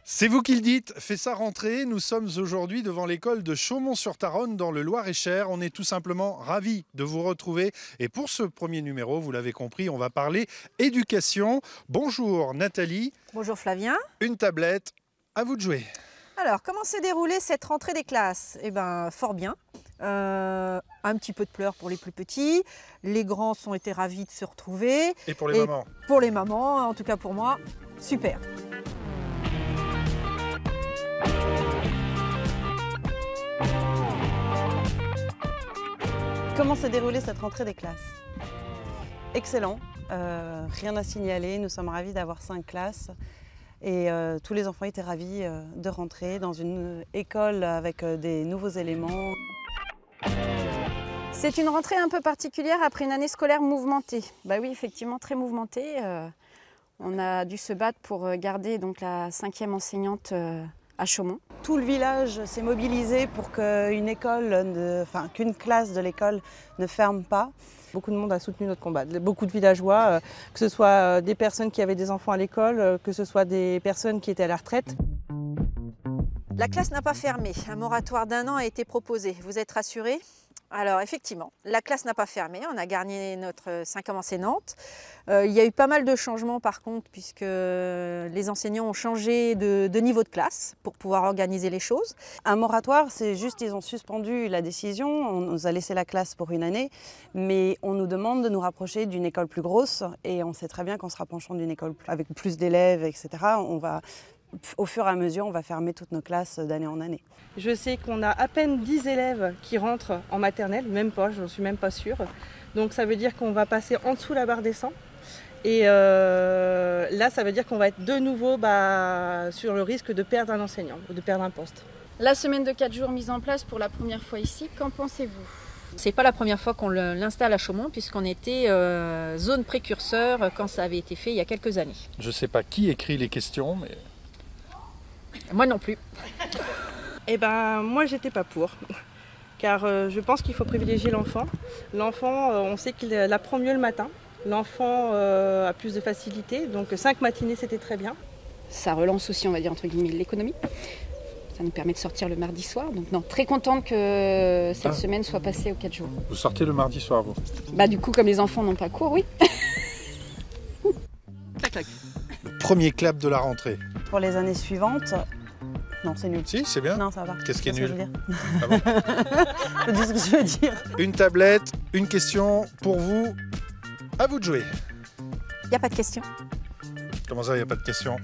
C'est vous qui le dites, fait sa rentrée. Nous sommes aujourd'hui devant l'école de Chaumont-sur-Tharonne dans le Loir-et-Cher. On est tout simplement ravis de vous retrouver. Et pour ce premier numéro, vous l'avez compris, on va parler éducation. Bonjour Nathalie. Bonjour Flavien. Une tablette, à vous de jouer. Alors, comment s'est déroulée cette rentrée des classes? Eh bien, fort bien. Un petit peu de pleurs pour les plus petits. Les grands ont été ravis de se retrouver. Et pour les mamans? Pour les mamans, en tout cas pour moi, super. Comment s'est déroulée cette rentrée des classes? Excellent, rien à signaler, nous sommes ravis d'avoir 5 classes et tous les enfants étaient ravis de rentrer dans une école avec des nouveaux éléments. C'est une rentrée un peu particulière après une année scolaire mouvementée. Bah oui, effectivement, très mouvementée. On a dû se battre pour garder donc la 5e enseignante à Chaumont. Tout le village s'est mobilisé pour qu'une classe de l'école ne ferme pas. Beaucoup de monde a soutenu notre combat. Beaucoup de villageois, que ce soit des personnes qui avaient des enfants à l'école, que ce soit des personnes qui étaient à la retraite. La classe n'a pas fermé. Un moratoire d'1 an a été proposé. Vous êtes rassurés? Alors effectivement, la classe n'a pas fermé, on a gardé notre 5e enseignante. Il y a eu pas mal de changements par contre puisque les enseignants ont changé de niveau de classe pour pouvoir organiser les choses. Un moratoire, c'est juste ils ont suspendu la décision, on nous a laissé la classe pour une année, mais on nous demande de nous rapprocher d'une école plus grosse et on sait très bien qu'en se rapprochant d'une école avec plus d'élèves, etc., au fur et à mesure, on va fermer toutes nos classes d'année en année. Je sais qu'on a à peine 10 élèves qui rentrent en maternelle, même pas, je n'en suis même pas sûre. Donc ça veut dire qu'on va passer en dessous la barre des 100. Et là, ça veut dire qu'on va être de nouveau sur le risque de perdre un enseignant ou de perdre un poste. La semaine de 4 jours mise en place pour la première fois ici, qu'en pensez-vous? C'est pas la première fois qu'on l'installe à Chaumont puisqu'on était zone précurseur quand ça avait été fait il y a quelques années. Je ne sais pas qui écrit les questions, mais... Moi non plus. Eh ben, moi, j'étais pas pour. Car je pense qu'il faut privilégier l'enfant. L'enfant, on sait qu'il apprend mieux le matin. L'enfant a plus de facilité. Donc 5 matinées, c'était très bien. Ça relance aussi, on va dire, entre guillemets, l'économie. Ça nous permet de sortir le mardi soir. Donc non, très contente que cette semaine soit passée aux 4 jours. Vous sortez le mardi soir, vous? Bah du coup, comme les enfants n'ont pas cours, oui. Clac, clac. Le premier clap de la rentrée. Pour les années suivantes, non, c'est nul. Si, c'est bien. Non, ça va. Qu'est-ce qui est nul? Je veux dire. Ah bon? Je dis ce que je veux dire. Une tablette, une question pour vous. À vous de jouer. Il n'y a pas de question. Comment ça, il n'y a pas de question?